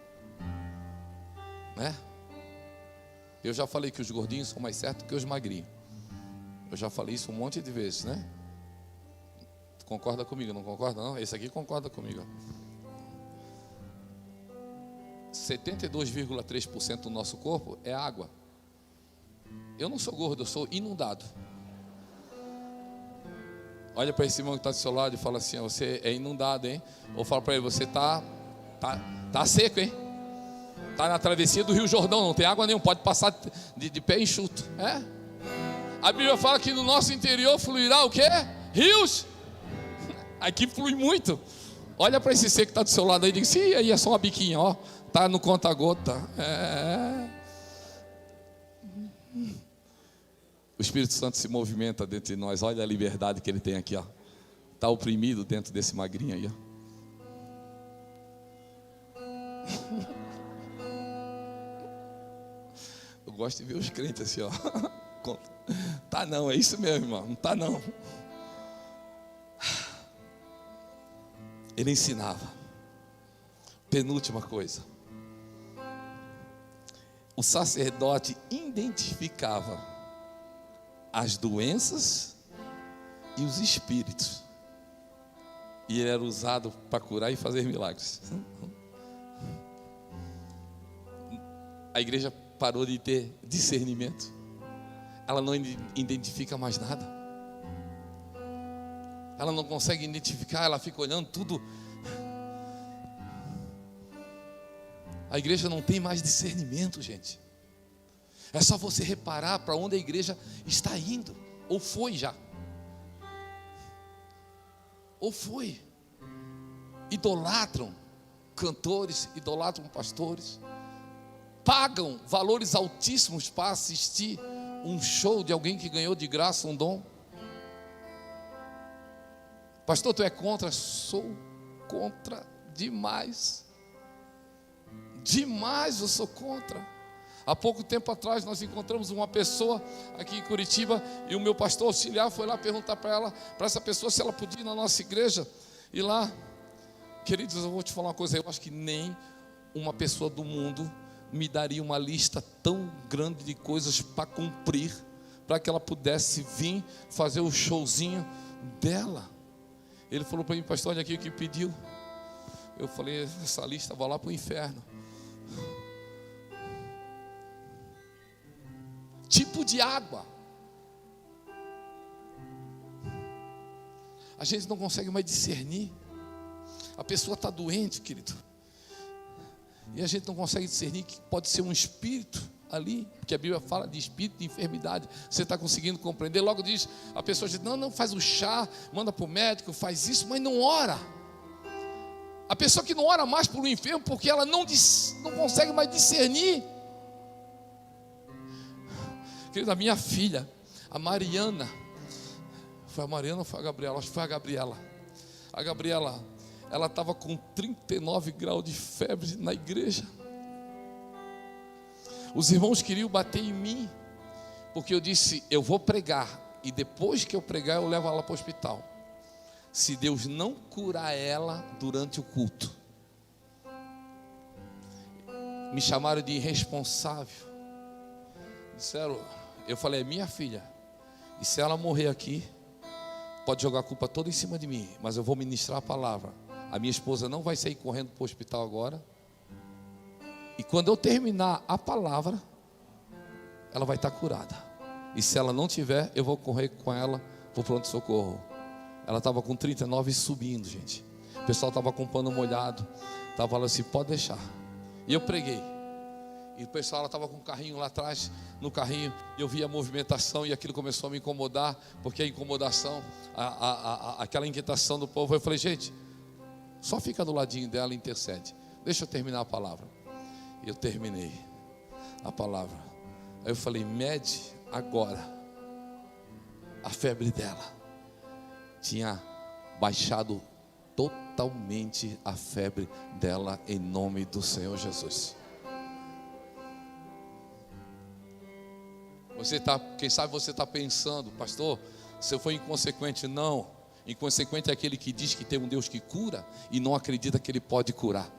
né? Eu já falei que os gordinhos são mais certos que os magrinhos. Eu já falei isso um monte de vezes, né? Concorda comigo? Não concorda não? Esse aqui concorda comigo. 72,3% do nosso corpo é água. Eu não sou gordo, eu sou inundado. Olha para esse irmão que está do seu lado e fala assim, você é inundado, hein? Ou fala para ele, você tá seco, hein? Está na travessia do Rio Jordão, não tem água nenhuma, pode passar de pé enxuto. A Bíblia fala que no nosso interior fluirá o quê? Rios. Aqui flui muito. Olha para esse seco que está do seu lado aí e diga, sim, aí é só uma biquinha, ó. Está no conta-gota. O Espírito Santo se movimenta dentro de nós. Olha a liberdade que ele tem aqui, ó. Está oprimido dentro desse magrinho aí, ó. gosto de ver os crentes assim, ó. Tá não, é isso mesmo, irmão. Não tá não. Ele ensinava. Penúltima coisa. O sacerdote identificava as doenças e os espíritos. E ele era usado para curar e fazer milagres. A igreja parou de ter discernimento. Ela não identifica mais nada. Ela não consegue identificar, ela fica olhando tudo. A igreja não tem mais discernimento, gente. É só você reparar para onde a igreja está indo. Ou foi já. Ou foi. Idolatram cantores, idolatram pastores. Pagam valores altíssimos para assistir um show de alguém que ganhou de graça um dom. Pastor, tu é contra? Sou contra demais. Demais eu sou contra. Há pouco tempo atrás nós encontramos uma pessoa aqui em Curitiba e o meu pastor auxiliar foi lá perguntar para essa pessoa se ela podia ir na nossa igreja. E lá, queridos, eu vou te falar uma coisa, eu acho que nem uma pessoa do mundo me daria uma lista tão grande de coisas para cumprir, para que ela pudesse vir fazer o showzinho dela. Ele falou para mim, pastor, olha aqui o que pediu. Eu falei, essa lista vai lá para o inferno. Tipo de água. A gente não consegue mais discernir. A pessoa está doente, querido. E a gente não consegue discernir que pode ser um espírito ali, porque a Bíblia fala de espírito de enfermidade. Você está conseguindo compreender? Logo diz, a pessoa diz, não, faz o chá, manda para o médico, faz isso, mas não ora. A pessoa que não ora mais por um enfermo, porque ela não consegue mais discernir. Querida, a minha filha, a Mariana, foi a Mariana ou foi a Gabriela? Acho que foi a Gabriela. A Gabriela, ela estava com 39 graus de febre na igreja. Os irmãos queriam bater em mim, porque eu disse, eu vou pregar, e depois que eu pregar, eu levo ela para o hospital. Se Deus não curar ela durante o culto. Me chamaram de irresponsável. Disseram, eu falei, é minha filha, e se ela morrer aqui, pode jogar a culpa toda em cima de mim, mas eu vou ministrar a palavra. A minha esposa não vai sair correndo para o hospital agora. E quando eu terminar a palavra, ela vai estar curada. E se ela não tiver, eu vou correr com ela para o pronto-socorro. Ela estava com 39 subindo, gente. O pessoal estava com pano molhado. Estava falando assim, pode deixar. E eu preguei. E o pessoal, ela estava com um carrinho lá atrás. No carrinho, eu vi a movimentação e aquilo começou a me incomodar. Porque a incomodação, aquela inquietação do povo. Eu falei, gente, só fica do ladinho dela e intercede. Deixa eu terminar a palavra. E eu terminei a palavra. Aí eu falei, mede agora a febre dela. Tinha baixado totalmente a febre dela em nome do Senhor Jesus. Quem sabe você está pensando, pastor, se eu for inconsequente. Não, inconsequente é aquele que diz que tem um Deus que cura e não acredita que Ele pode curar.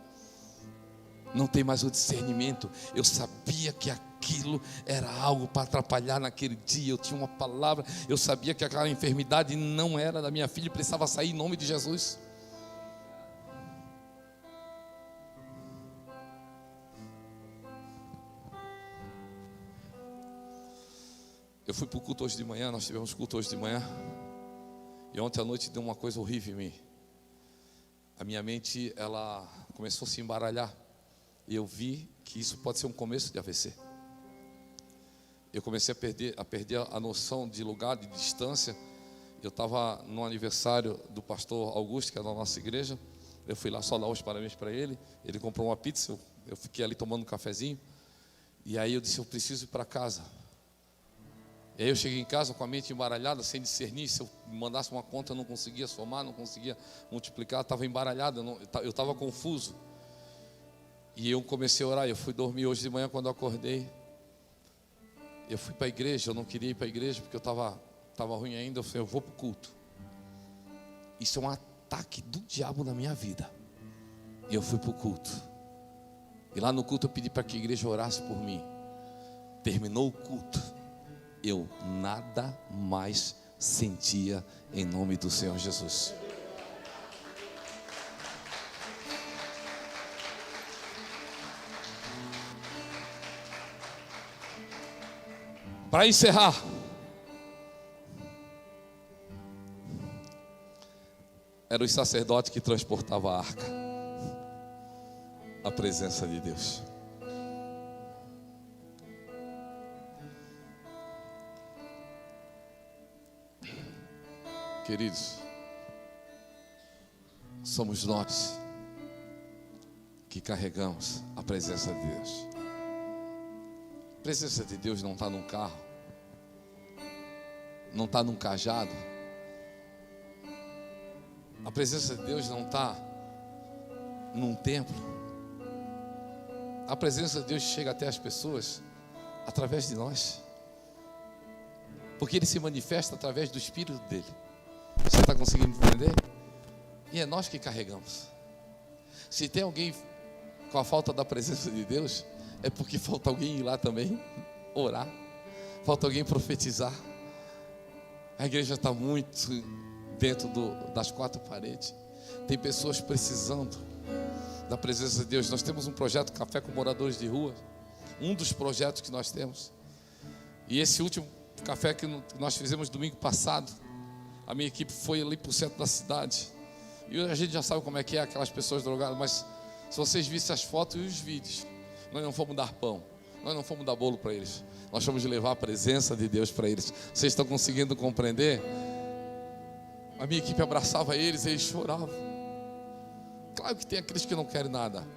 Não tem mais o discernimento. Eu sabia que aquilo era algo para atrapalhar naquele dia. Eu tinha uma palavra. Eu sabia que aquela enfermidade não era da minha filha e precisava sair em nome de Jesus. Eu fui para o culto hoje de manhã. Nós tivemos culto hoje de manhã. E ontem à noite deu uma coisa horrível em mim. A minha mente, ela começou a se embaralhar. E eu vi que isso pode ser um começo de AVC. Eu comecei a perder a noção de lugar, de distância. Eu estava no aniversário do pastor Augusto, que é da nossa igreja. Eu fui lá só dar os parabéns para ele. Ele comprou uma pizza, eu fiquei ali tomando um cafezinho. E aí eu disse, eu preciso ir para casa. E aí eu cheguei em casa com a mente embaralhada, sem discernir. Se eu mandasse uma conta, eu não conseguia somar, não conseguia multiplicar. Estava embaralhado, eu estava confuso. E eu comecei a orar. Eu fui dormir hoje de manhã. Quando eu acordei, Eu fui para a igreja, eu não queria ir para a igreja porque eu estava ruim ainda. Eu falei, eu vou para o culto. Isso é um ataque do diabo na minha vida. E eu fui para o culto. E lá no culto eu pedi para que a igreja orasse por mim. Terminou o culto, eu nada mais sentia em nome do Senhor Jesus. Para encerrar, eram os sacerdotes que transportavam a arca, a presença de Deus. Queridos, somos nós que carregamos a presença de Deus. A presença de Deus não está num carro, não está num cajado. A presença de Deus não está num templo. A presença de Deus chega até as pessoas através de nós, porque Ele se manifesta através do Espírito dEle. Você está conseguindo entender? E é nós que carregamos. Se tem alguém com a falta da presença de Deus, é porque falta alguém ir lá também orar, falta alguém profetizar. A igreja está muito dentro das quatro paredes. Tem pessoas precisando da presença de Deus. Nós temos um projeto Café com Moradores de Rua, um dos projetos que nós temos. E esse último café que nós fizemos domingo passado, a minha equipe foi ali para o centro da cidade. E a gente já sabe como é que é aquelas pessoas drogadas, mas se vocês vissem as fotos e os vídeos, nós não fomos dar pão, nós não fomos dar bolo para eles, nós fomos levar a presença de Deus para eles. Vocês estão conseguindo compreender? A minha equipe abraçava eles e eles choravam. Claro que tem aqueles que não querem nada,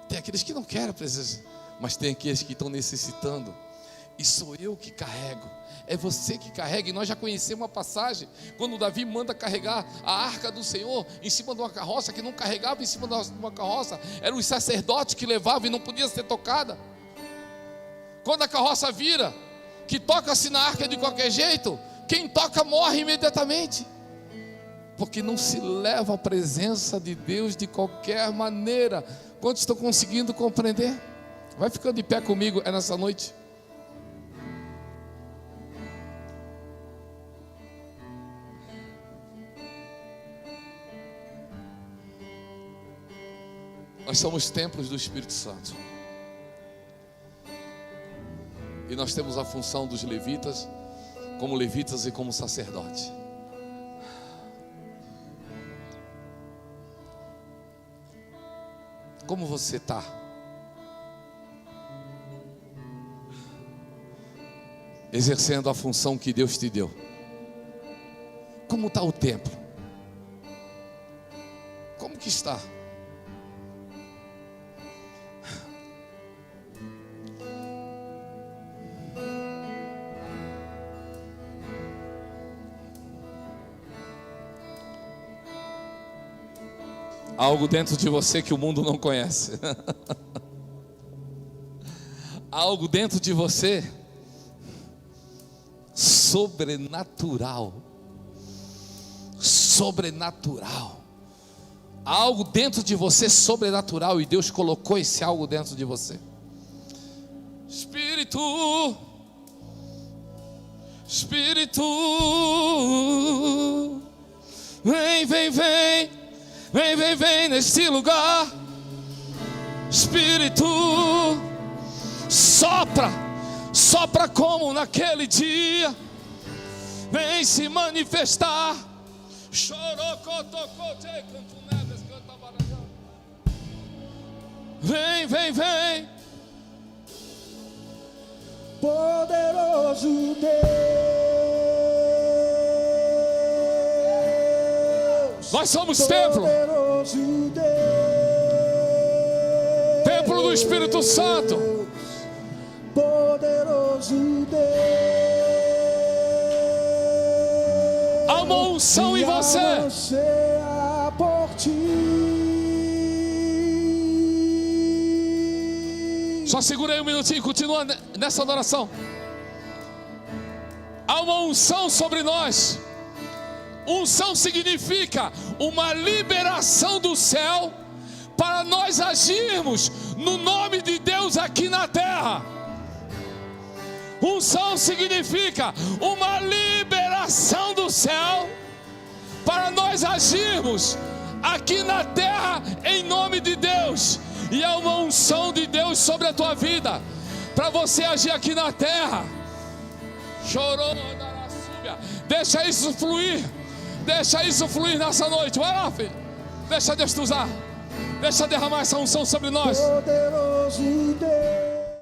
tem aqueles que não querem a presença, mas tem aqueles que estão necessitando. E sou eu que carrego, é você que carrega. E nós já conhecemos uma passagem, quando Davi manda carregar a arca do Senhor em cima de uma carroça, que não carregava em cima de uma carroça, eram os sacerdotes que levavam e não podia ser tocada. Quando a carroça vira, que toca-se na arca de qualquer jeito, quem toca morre imediatamente, porque não se leva a presença de Deus de qualquer maneira. Quantos estão conseguindo compreender? Vai ficando de pé comigo nessa noite. Nós somos templos do Espírito Santo. E nós temos a função dos levitas, como levitas e como sacerdote. Como você está? Exercendo a função que Deus te deu. Como está o templo? Como que está? Há algo dentro de você que o mundo não conhece. Há algo dentro de você sobrenatural. Sobrenatural. Há algo dentro de você sobrenatural, e Deus colocou esse algo dentro de você. Espírito, Espírito, vem, vem, vem. Vem, vem, vem neste lugar. Espírito, sopra, sopra como naquele dia. Vem se manifestar. Vem, vem, vem. Poderoso Deus. Nós somos templo. Templo do Espírito Santo. Poderoso Deus. Há uma unção em você. Por ti. Só segura aí um minutinho, continua nessa adoração. uma unção sobre nós. Unção significa uma liberação do céu para nós agirmos no nome de Deus aqui na terra. Unção significa uma liberação do céu para nós agirmos aqui na terra em nome de Deus. E é uma unção de Deus sobre a tua vida, para você agir aqui na terra. Chorou, deixa isso fluir. Deixa isso fluir nessa noite. Vai lá, filho. Deixa Deus te usar. Deixa derramar essa unção sobre nós. Poderoso Deus.